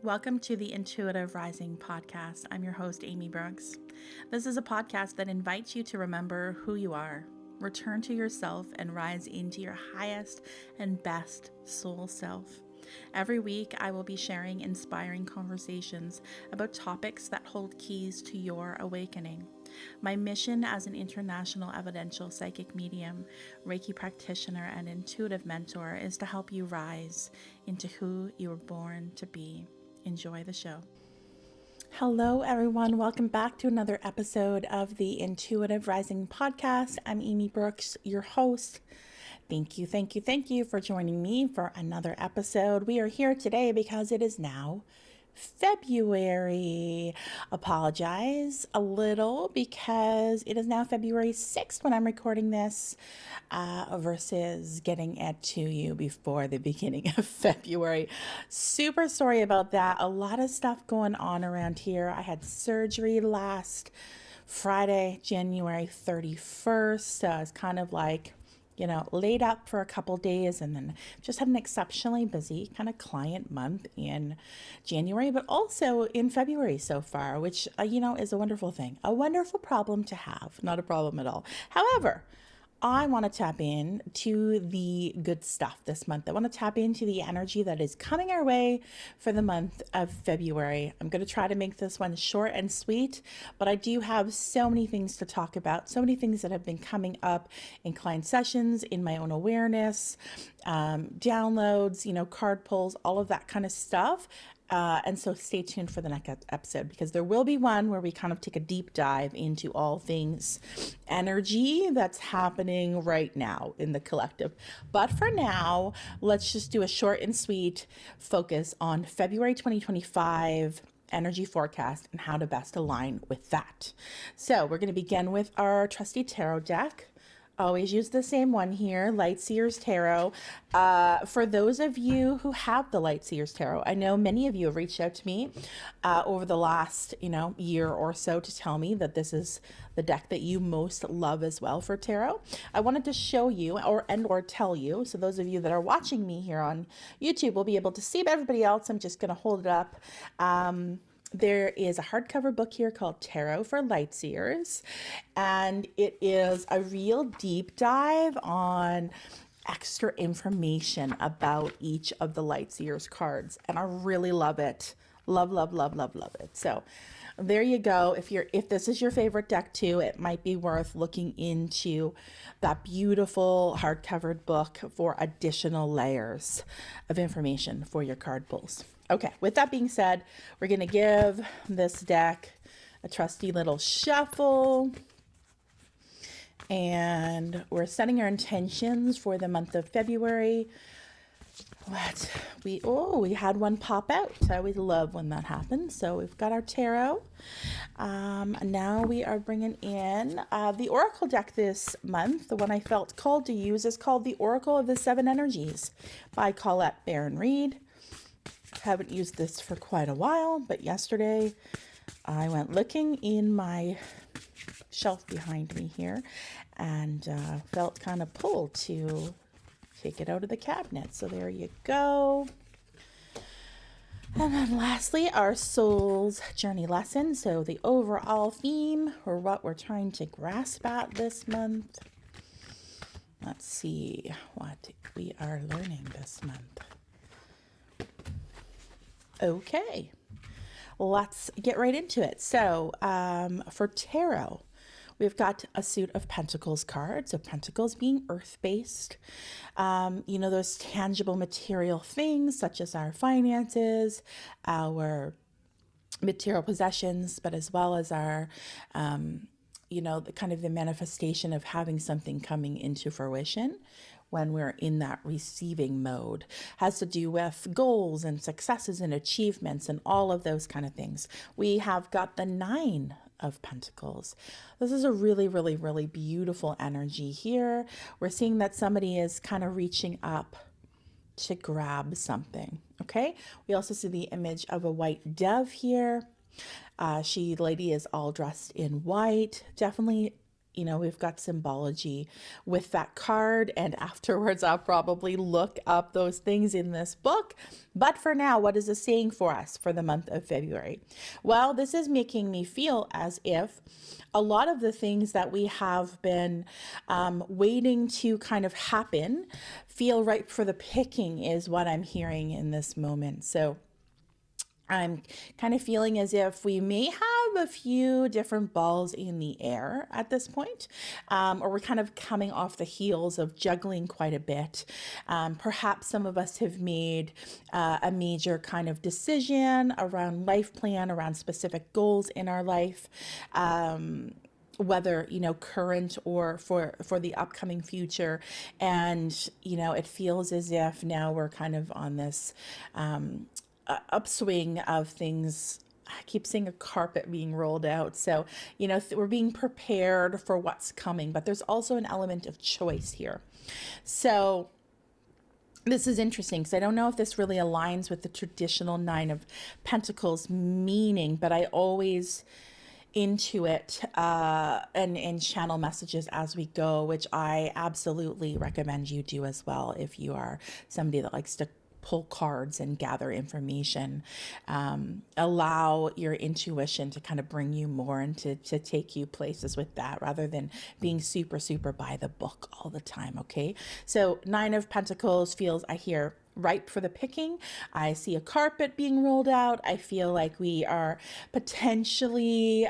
Welcome to the Intuitive Rising podcast. I'm your host, Amy Brooks. This is a podcast that invites you to remember who you are, return to yourself, and rise into your highest and best soul self. Every week, I will be sharing inspiring conversations about topics that hold keys to your awakening. My mission as an international evidential psychic medium, Reiki practitioner, and intuitive mentor is to help you rise into who you were born to be. Enjoy the show. Hello, everyone. Welcome back to another episode of the Intuitive Rising podcast. I'm Amy Brooks, your host. Thank you for joining me for another episode. We are here today because it is now February. Apologize a little because it is now February 6th when I'm recording this versus getting it to you before the beginning of February. Super sorry about that. A lot of stuff going on around here. I had surgery last Friday, January 31st. So it's kind of like laid up for a couple days, and then just had an exceptionally busy kind of client month in January, but also in February so far, which, is a wonderful thing, a wonderful problem to have, not a problem at all. However, I want to tap in to the good stuff this month. I want to tap into the energy that is coming our way for the month of February. I'm going to try to make this one short and sweet, but I do have so many things to talk about, so many things that have been coming up in client sessions, in my own awareness, downloads, card pulls, all of that kind of stuff. And so stay tuned for the next episode, because there will be one where we kind of take a deep dive into all things energy that's happening right now in the collective. But for now, let's just do a short and sweet focus on February 2025 energy forecast and how to best align with that. So we're going to begin with our trusty tarot deck. Always use the same one here, Lightseers Tarot. For those of you who have the Lightseers Tarot, I know many of you have reached out to me over the last, year or so to tell me that this is the deck that you most love as well for tarot. I wanted to show you or tell you, so those of you that are watching me here on YouTube will be able to see, but everybody else, I'm just going to hold it up. There is a hardcover book here called Tarot for Lightseers, and it is a real deep dive on extra information about each of the Lightseers cards, and I really love it. Love it. So there you go. If this is your favorite deck too, it might be worth looking into that beautiful hardcover book for additional layers of information for your card pulls. Okay, with that being said, we're going to give this deck a trusty little shuffle. And we're setting our intentions for the month of February. We had one pop out. I always love when that happens. So we've got our tarot. Now we are bringing in the Oracle deck this month. The one I felt called to use is called the Oracle of the Seven Energies by Colette Baron-Reid. Haven't used this for quite a while, but yesterday I went looking in my shelf behind me here and felt kind of pulled to take it out of the cabinet. So there you go. And then lastly, our soul's journey lesson. So the overall theme, or what we're trying to grasp at this month. Let's see what we are learning this month. Okay, let's get right into it. So for tarot, we've got a suit of Pentacles cards. So Pentacles being earth-based, those tangible material things such as our finances, our material possessions, but as well as our, the kind of the manifestation of having something coming into fruition when we're in that receiving mode. Has to do with goals and successes and achievements and all of those kind of things. We have got the Nine of Pentacles. This is a really, really, really beautiful energy here. We're seeing that somebody is kind of reaching up to grab something. Okay. We also see the image of a white dove here. The lady is all dressed in white. Definitely we've got symbology with that card, and afterwards I'll probably look up those things in this book. But for now, what is it saying for us for the month of February? Well, this is making me feel as if a lot of the things that we have been waiting to kind of happen feel ripe for the picking, is what I'm hearing in this moment. So I'm kind of feeling as if we may have a few different balls in the air at this point, or we're kind of coming off the heels of juggling quite a bit. Perhaps some of us have made a major kind of decision around life plan, around specific goals in our life. Whether current or for the upcoming future, and it feels as if now we're kind of on this upswing of things. I keep seeing a carpet being rolled out. So, we're being prepared for what's coming, but there's also an element of choice here. So this is interesting because I don't know if this really aligns with the traditional Nine of Pentacles meaning, but I always intuit and channel messages as we go, which I absolutely recommend you do as well if you are somebody that likes to pull cards and gather information. Allow your intuition to kind of bring you more and to take you places with that, rather than being super by the book all the time. Okay, so Nine of Pentacles feels, I hear, ripe for the picking. I see a carpet being rolled out. I feel like we are potentially,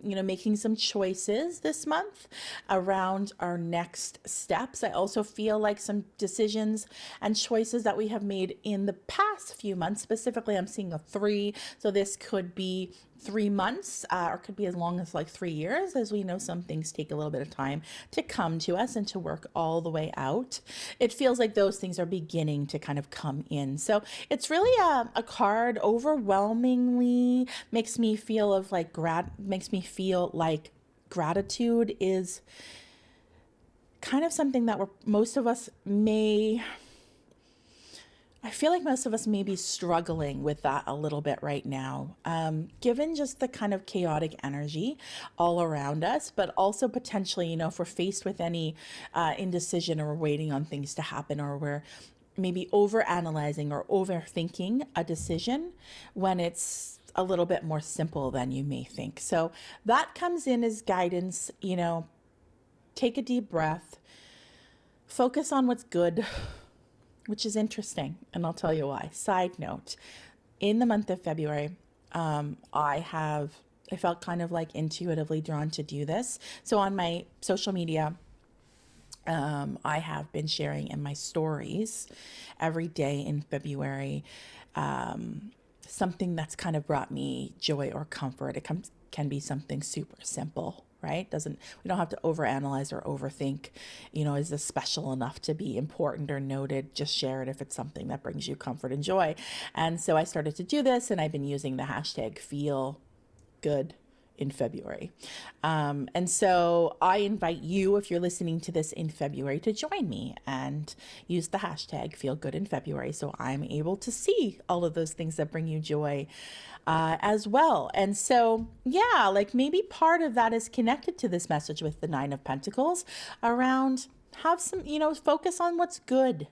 making some choices this month around our next steps. I also feel like some decisions and choices that we have made in the past few months, specifically I'm seeing a 3. So this could be 3 months, or could be as long as like 3 years. As we know, some things take a little bit of time to come to us and to work all the way out. It feels like those things are beginning to kind of come in. So it's really a card overwhelmingly makes me feel like gratitude is kind of something that I feel like most of us may be struggling with that a little bit right now, given just the kind of chaotic energy all around us, but also potentially, if we're faced with any indecision, or we're waiting on things to happen, or we're maybe overanalyzing or overthinking a decision when it's a little bit more simple than you may think. So that comes in as guidance. Take a deep breath, focus on what's good, which is interesting, and I'll tell you why. Side note, in the month of February, I felt kind of like intuitively drawn to do this. So on my social media, I have been sharing in my stories every day in February something that's kind of brought me joy or comfort. It can be something super simple, right? We don't have to overanalyze or overthink, is this special enough to be important or noted? Just share it if it's something that brings you comfort and joy. And so I started to do this, and I've been using the hashtag feel good in February. And so I invite you, if you're listening to this in February, to join me and use the hashtag feel good in February, so I'm able to see all of those things that bring you joy as well. And so, yeah, like maybe part of that is connected to this message with the Nine of Pentacles around have some, focus on what's good.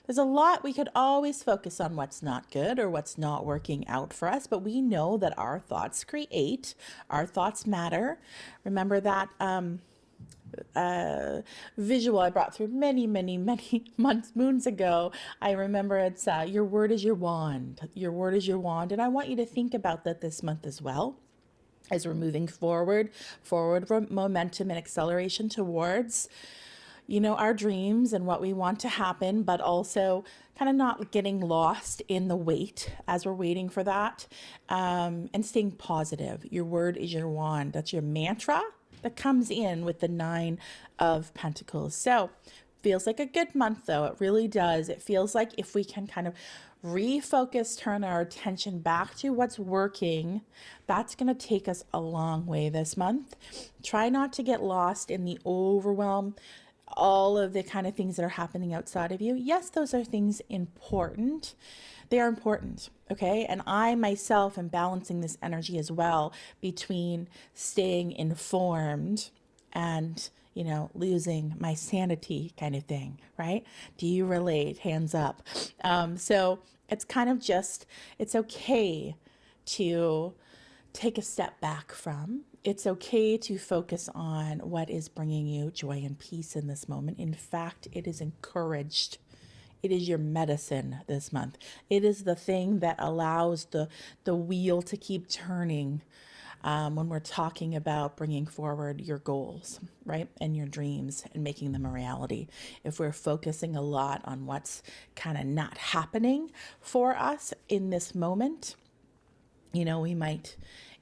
There's a lot, we could always focus on what's not good or what's not working out for us, but we know that our thoughts create, our thoughts matter. Remember that visual I brought through many moons ago. I remember it's your word is your wand. Your word is your wand. And I want you to think about that this month as well, as we're moving forward momentum and acceleration towards our dreams and what we want to happen, but also kind of not getting lost in the wait as we're waiting for that, and staying positive. Your word is your wand. That's your mantra that comes in with the Nine of Pentacles. So feels like a good month, though. It really does. It feels like if we can kind of refocus, turn our attention back to what's working, that's going to take us a long way this month. Try not to get lost in the overwhelm, all of the kind of things that are happening outside of you. Yes, those are things important. They are important, okay? And I myself am balancing this energy as well between staying informed and, losing my sanity kind of thing, right? Do you relate? Hands up. So it's kind of just, it's okay to take a step back from. It's okay to focus on what is bringing you joy and peace in this moment. In fact, it is encouraged. It is your medicine this month. It is the thing that allows the wheel to keep turning when we're talking about bringing forward your goals, right? And your dreams and making them a reality. If we're focusing a lot on what's kind of not happening for us in this moment, we might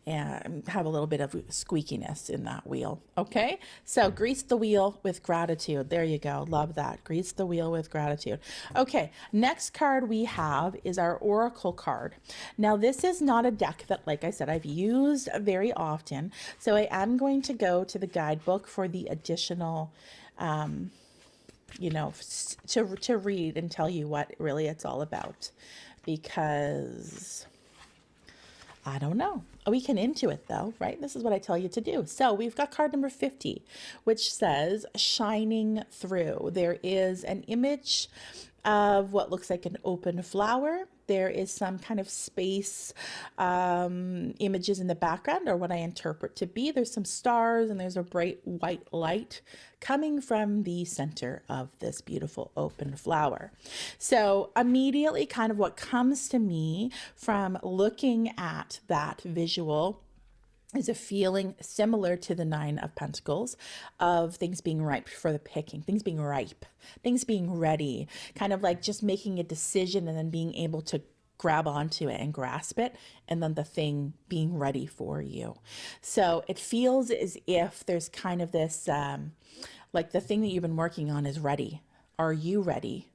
have a little bit of squeakiness in that wheel. Okay, so grease the wheel with gratitude. There you go. Love that. Grease the wheel with gratitude. Okay, next card we have is our Oracle card. Now, this is not a deck that, like I said, I've used very often. So I am going to go to the guidebook for the additional to read and tell you what really it's all about, because I don't know. We can intuit though, right? This is what I tell you to do. So we've got card number 50, which says shining through. There is an image of what looks like an open flower. There is some kind of space images in the background, or what I interpret to be. There's some stars and there's a bright white light coming from the center of this beautiful open flower. So immediately kind of what comes to me from looking at that visual is a feeling similar to the Nine of Pentacles, of things being ripe for the picking, things being ripe, things being ready, kind of like just making a decision and then being able to grab onto it and grasp it, and then the thing being ready for you. So it feels as if there's kind of this, like the thing that you've been working on is ready. Are you ready?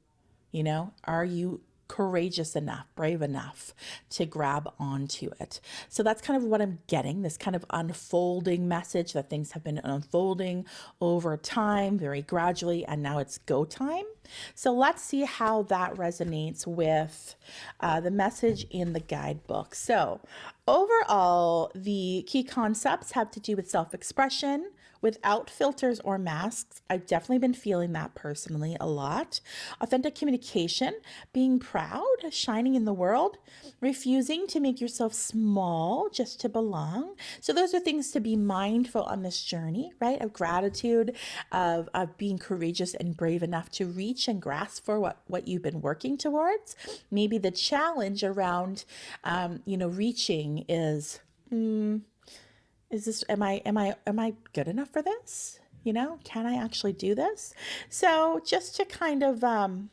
Are you courageous enough, brave enough to grab onto it? So that's kind of what I'm getting, this kind of unfolding message that things have been unfolding over time, very gradually, and now it's go time. So let's see how that resonates with the message in the guidebook. So overall, the key concepts have to do with self-expression, without filters or masks. I've definitely been feeling that personally a lot. Authentic communication, being proud, shining in the world, refusing to make yourself small just to belong. So those are things to be mindful on this journey, right? Of gratitude, of being courageous and brave enough to reach and grasp for what you've been working towards. Maybe the challenge around, reaching is, am I good enough for this? Can I actually do this? So just to kind of, I'll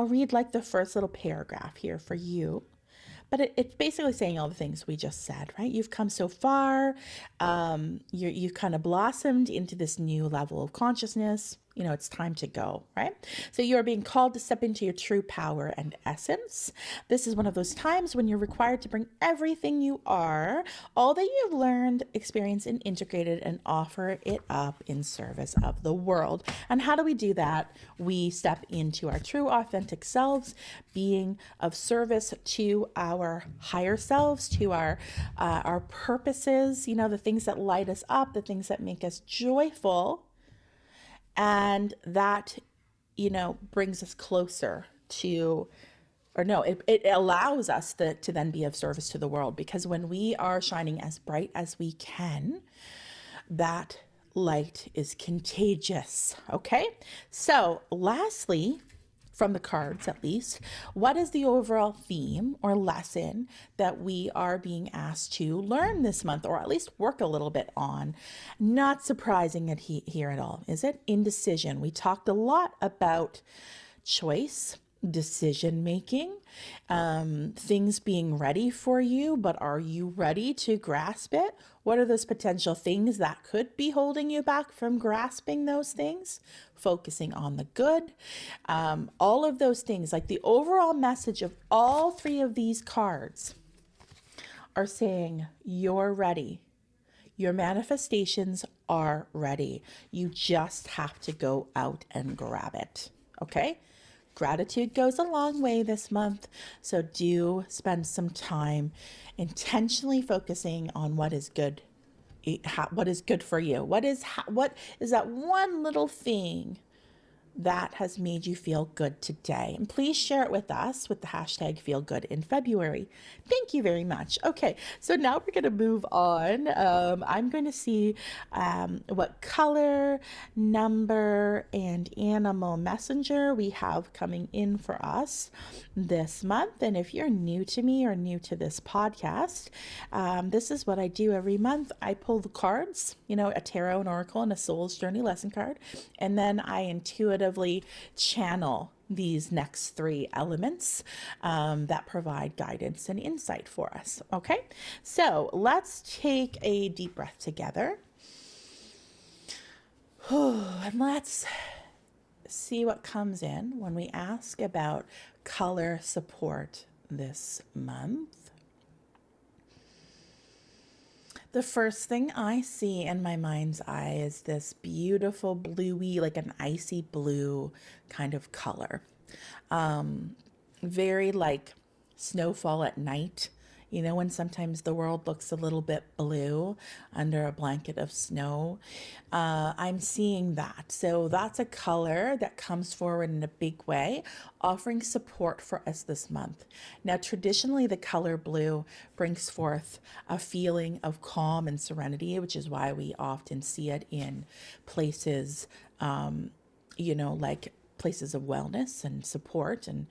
read like the first little paragraph here for you. But it's basically saying all the things we just said, right? You've come so far. You've kind of blossomed into this new level of consciousness. It's time to go, right? So you are being called to step into your true power and essence. This is one of those times when you're required to bring everything you are, all that you've learned, experienced, and integrated, and offer it up in service of the world. And how do we do that? We step into our true, authentic selves, being of service to our higher selves, to our purposes, the things that light us up, the things that make us joyful. And that, brings us closer to, it allows us to then be of service to the world, because when we are shining as bright as we can, that light is contagious. Okay. So lastly, from the cards at least, what is the overall theme or lesson that we are being asked to learn this month, or at least work a little bit on? Not surprising here at all, is it? Indecision. We talked a lot about choice, decision making, things being ready for you, but are you ready to grasp it? What are those potential things that could be holding you back from grasping those things? Focusing on the good, all of those things. Like the overall message of all three of these cards are saying you're ready. Your manifestations are ready. You just have to go out and grab it. Okay? Gratitude goes a long way this month, so do spend some time intentionally focusing on what is good what is good for you? What is that one little thing that has made you feel good today? And please share it with us with the hashtag feel good in February. Thank you very much. Okay, so now we're going to move on. I'm going to see what color, number, and animal messenger we have coming in for us this month. And if you're new to me or new to this podcast, this is what I do every month. I pull the cards, a tarot, an oracle, and a soul's journey lesson card, and then I intuitively channel these next three elements that provide guidance and insight for us. Okay, so let's take a deep breath together. And let's see what comes in when we ask about color support this month. The first thing I see in my mind's eye is this beautiful bluey, like an icy blue kind of color. Very like snowfall at night. When sometimes the world looks a little bit blue under a blanket of snow. I'm seeing that. So that's a color that comes forward in a big way, offering support for us this month. Now, traditionally, the color blue brings forth a feeling of calm and serenity, which is why we often see it in places, like places of wellness and support and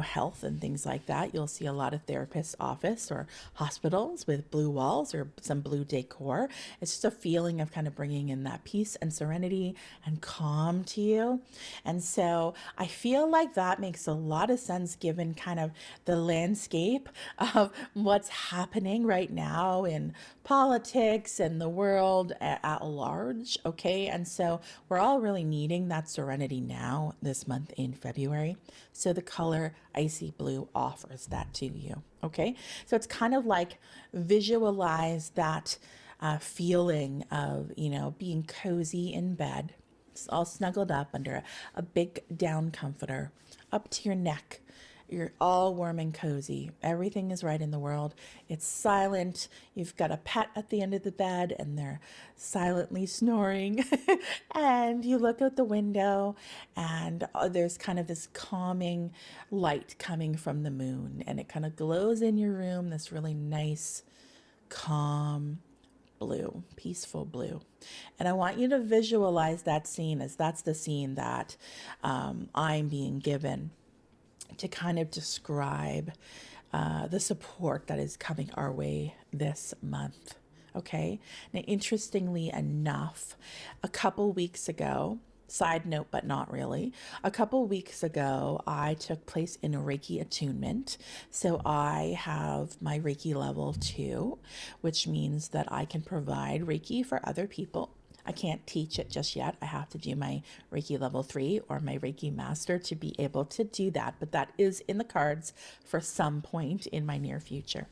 health and things like that. You'll see a lot of therapists' office or hospitals with blue walls or some blue decor. It's just a feeling of kind of bringing in that peace and serenity and calm to you. And so I feel like that makes a lot of sense given kind of the landscape of what's happening right now in politics and the world at large. Okay, and so we're all really needing that serenity now this month in February. So the color icy blue offers that to you. Okay, so it's kind of like visualize that feeling of being cozy in bed, all snuggled up under a big down comforter up to your neck. You're all warm and cozy. Everything is right in the world. It's silent. You've got a pet at the end of the bed and they're silently snoring. And you look out the window and there's kind of this calming light coming from the moon. And it kind of glows in your room, this really nice, calm blue, peaceful blue. And I want you to visualize that scene as that's the scene that I'm being given to kind of describe the support that is coming our way this month. Okay. Now, interestingly enough, a couple weeks ago, side note, but not really, a couple weeks ago, I took place in a Reiki attunement. So I have my Reiki level 2, which means that I can provide Reiki for other people. I can't teach it just yet. I have to do my Reiki level 3 or my Reiki master to be able to do that. But that is in the cards for some point in my near future.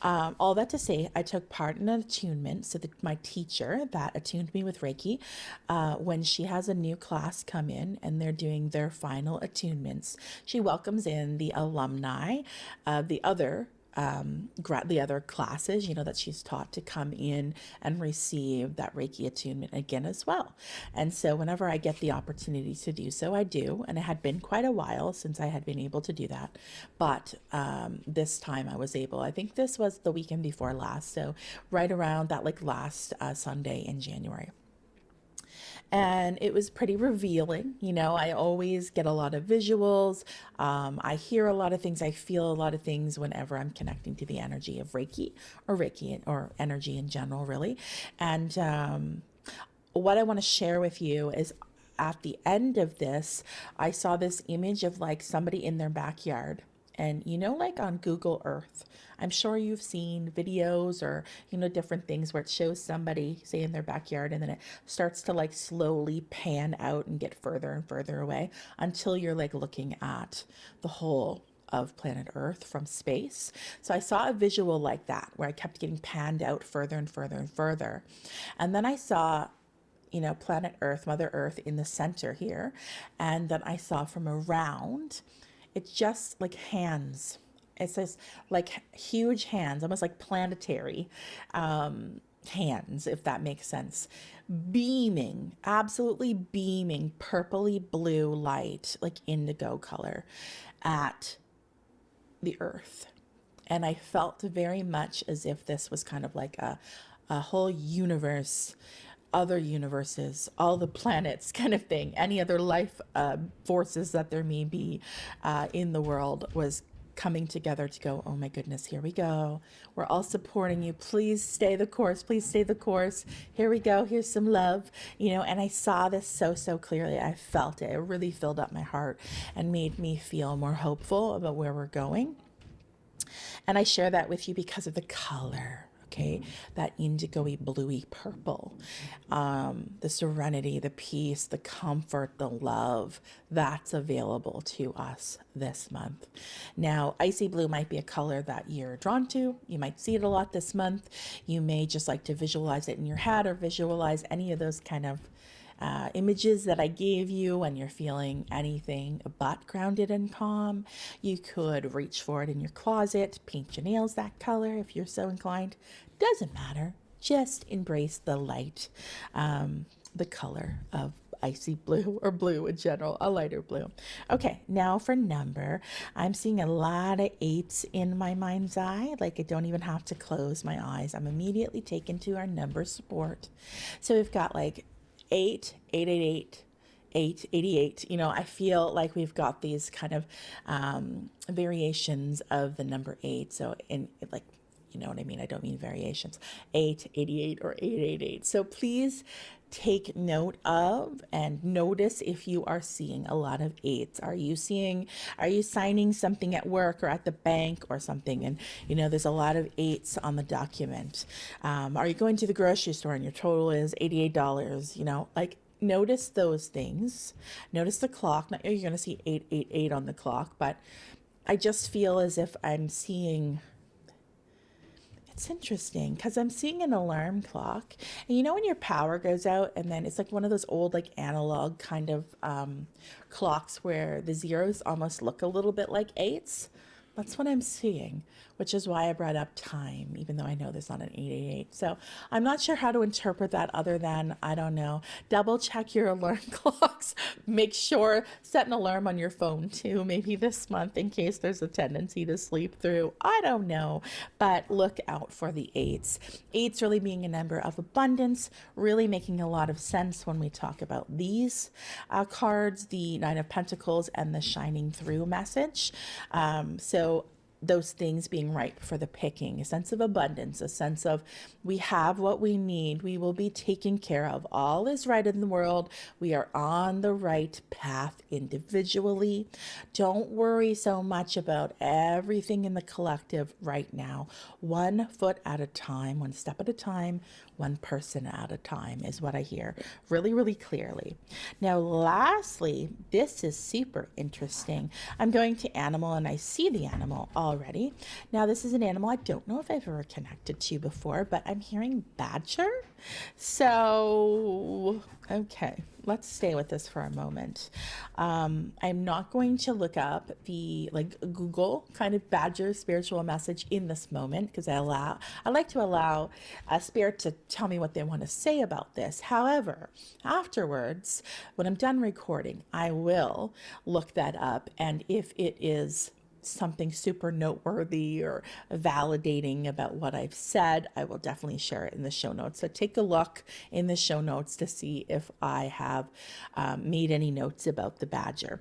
All that to say, I took part in an attunement. So that my teacher that attuned me with Reiki, when she has a new class come in and they're doing their final attunements, she welcomes in the alumni of the other classes, that she's taught to come in and receive that Reiki attunement again as well. And so whenever I get the opportunity to do so, I do. And it had been quite a while since I had been able to do that. But this time I was able, I think this was the weekend before last. So right around that last Sunday in January. And it was pretty revealing. I always get a lot of visuals. I hear a lot of things. I feel a lot of things whenever I'm connecting to the energy of Reiki or energy in general, really. And what I want to share with you is at the end of this, I saw this image of somebody in their backyard. And like on Google Earth, I'm sure you've seen videos or, different things where it shows somebody, say, in their backyard, and then it starts to slowly pan out and get further and further away until you're looking at the whole of planet Earth from space. So I saw a visual like that where I kept getting panned out further and further and further. And then I saw planet Earth, Mother Earth in the center here. And then I saw from around, it's just like hands. It says huge hands, almost like planetary, hands, if that makes sense, beaming, absolutely beaming purpley blue light, like indigo color, at the earth. And I felt very much as if this was kind of like a whole universe, other universes, all the planets kind of thing, any other life forces that there may be in the world was coming together to go, oh my goodness, here we go. We're all supporting you. Please stay the course. Please stay the course. Here we go. Here's some love. And I saw this so clearly. I felt it. It really filled up my heart and made me feel more hopeful about where we're going. And I share that with you because of the color, okay? That indigo-y, bluey purple. The serenity, the peace, the comfort, the love that's available to us this month. Now, icy blue might be a color that you're drawn to. You might see it a lot this month. You may just like to visualize it in your head or visualize any of those kind of images that I gave you when you're feeling anything but grounded and calm. You could reach for it in your closet, paint your nails that color if you're so inclined. Doesn't matter. Just embrace the light, the color of icy blue or blue in general, a lighter blue. Okay, now for number, I'm seeing a lot of 8s in my mind's eye. Like I don't even have to close my eyes. I'm immediately taken to our number support. So we've got like 8, 888, 888. I feel like we've got these kind of variations of the number 8. So in like, you know what I mean? I don't mean variations. 888 or 888. So please take note of and notice if you are seeing a lot of 8s. Are you signing something at work or at the bank or something? And, there's a lot of 8s on the document. Are you going to the grocery store and your total is $88? Like notice those things. Notice the clock. Not you're going to see 888 on the clock, but I just feel as if I'm seeing. It's interesting because I'm seeing an alarm clock. And when your power goes out and then it's like one of those old like analog kind of clocks where the zeros almost look a little bit like 8s? That's what I'm seeing, which is why I brought up time, even though I know there's not an 888. So I'm not sure how to interpret that other than, I don't know, double check your alarm clocks. Make sure, set an alarm on your phone too, maybe this month in case there's a tendency to sleep through. I don't know, but look out for the 8s. 8s really being a number of abundance, really making a lot of sense when we talk about these cards, the 9 of Pentacles and the shining through message. So those things being ripe for the picking, a sense of abundance, a sense of we have what we need, we will be taken care of, all is right in the world, we are on the right path individually. Don't worry so much about everything in the collective right now. 1 foot at a time, 1 step at a time, 1 person at a time is what I hear really clearly. Now lastly, this is super interesting. I'm going to animal and I see the animal already. Now this is an animal I don't know if I've ever connected to before, but I'm hearing badger. So okay, let's stay with this for a moment. I'm not going to look up the Google kind of badger spiritual message in this moment because I like to allow a spirit to tell me what they want to say about this. However, afterwards, when I'm done recording, I will look that up, and if it is something super noteworthy or validating about what I've said, I will definitely share it in the show notes. So take a look in the show notes to see if I have made any notes about the badger.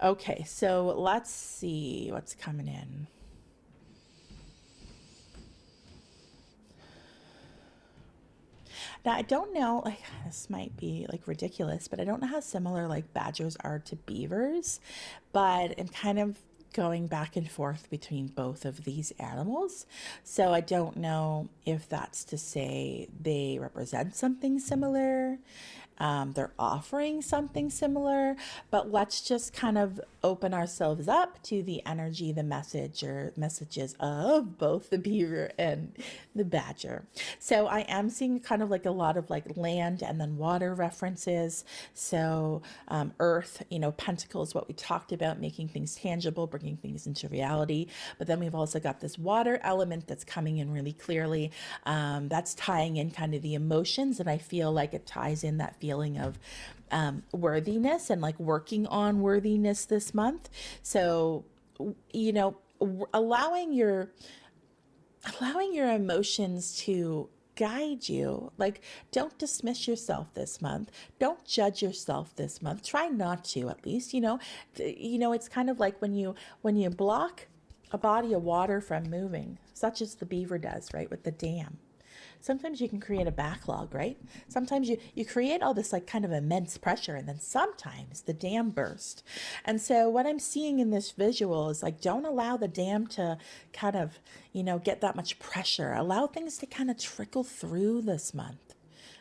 Okay, so let's see what's coming in. Now, I don't know, this might be ridiculous, but I don't know how similar badgers are to beavers, but I'm kind of going back and forth between both of these animals. So I don't know if that's to say they represent something similar. They're offering something similar, but let's just kind of open ourselves up to the energy, the message or messages of both the beaver and the badger. So I am seeing kind of like a lot of like land and then water references. So earth, pentacles, what we talked about, making things tangible, bringing things into reality. But then we've also got this water element that's coming in really clearly. That's tying in kind of the emotions, and I feel like it ties in that feeling of worthiness and like working on worthiness this month. So, allowing your emotions to guide you. Like, don't dismiss yourself this month. Don't judge yourself this month. Try not to, at least. It's kind of like when you block a body of water from moving, such as the beaver does, right, with the dam. Sometimes you can create a backlog, right? Sometimes you create all this like kind of immense pressure, and then sometimes the dam burst. And so what I'm seeing in this visual is like, don't allow the dam to kind of, get that much pressure. Allow things to kind of trickle through this month.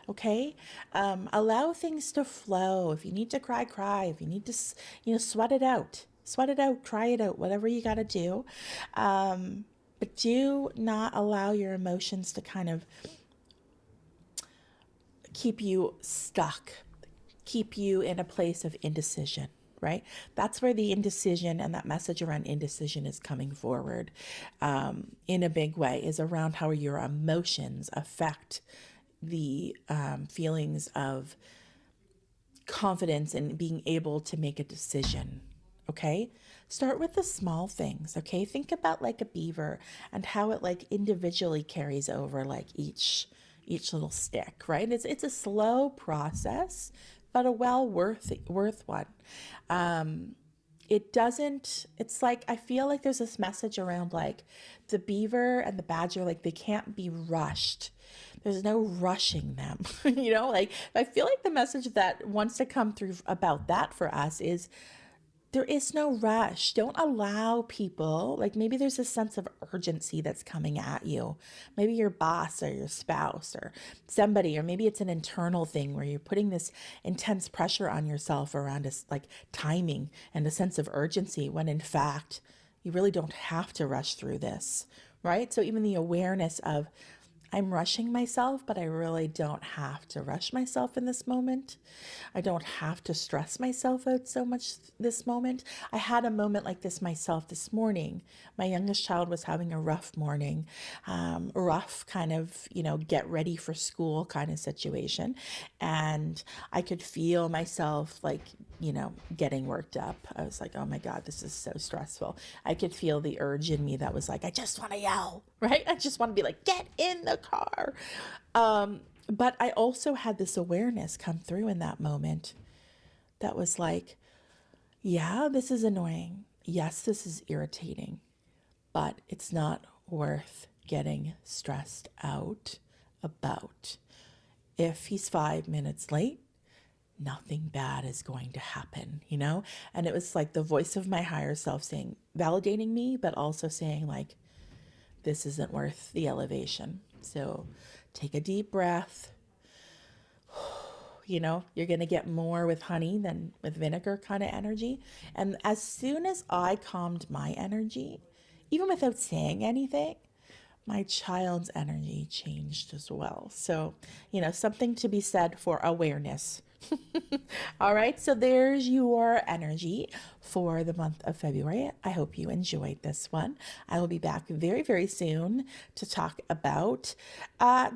Okay. Allow things to flow. If you need to cry, cry. If you need to, sweat it out, cry it out, whatever you got to do. But do not allow your emotions to kind of keep you stuck, keep you in a place of indecision, right? That's where the indecision and that message around indecision is coming forward in a big way, is around how your emotions affect the feelings of confidence and being able to make a decision. Okay, start with the small things. Okay, think about like a beaver and how it like individually carries over like each little stick, right? It's a slow process, but a worth one. It's like, I feel like there's this message around like the beaver and the badger, like they can't be rushed. There's no rushing them, like I feel like the message that wants to come through about that for us is there is no rush. Don't allow people, like maybe there's a sense of urgency that's coming at you. Maybe your boss or your spouse or somebody, or maybe it's an internal thing where you're putting this intense pressure on yourself around us, like timing and a sense of urgency, when in fact, you really don't have to rush through this, right? So even the awareness of, I'm rushing myself, but I really don't have to rush myself in this moment. I don't have to stress myself out so much this moment. I had a moment like this myself this morning. My youngest child was having a rough morning, rough kind of, get ready for school kind of situation. And I could feel myself like, getting worked up. I was like, oh my God, this is so stressful. I could feel the urge in me that was like, I just want to yell, right? I just want to be like, get in the car. But I also had this awareness come through in that moment that was like, yeah, this is annoying. Yes, this is irritating, but it's not worth getting stressed out about. If he's 5 minutes late, nothing bad is going to happen, And it was like the voice of my higher self saying, validating me, but also saying like, this isn't worth the elevation. So take a deep breath. You're going to get more with honey than with vinegar kind of energy. And as soon as I calmed my energy, even without saying anything, my child's energy changed as well. So, something to be said for awareness. All right, so there's your energy for the month of February. I hope you enjoyed this one. I will be back very, very soon to talk about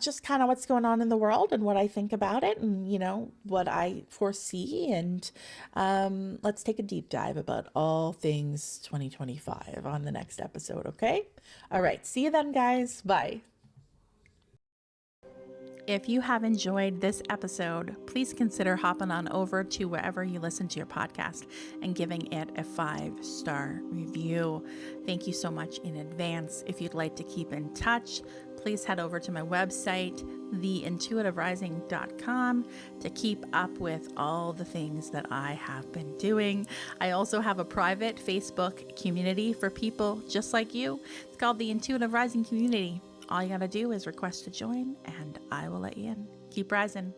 just kind of what's going on in the world and what I think about it and, what I foresee. And let's take a deep dive about all things 2025 on the next episode, okay? All right, see you then, guys. Bye. If you have enjoyed this episode, please consider hopping on over to wherever you listen to your podcast and giving it a 5-star review. Thank you so much in advance. If you'd like to keep in touch, please head over to my website, theintuitiverising.com, to keep up with all the things that I have been doing. I also have a private Facebook community for people just like you. It's called the Intuitive Rising Community. All you gotta do is request to join and I will let you in. Keep rising.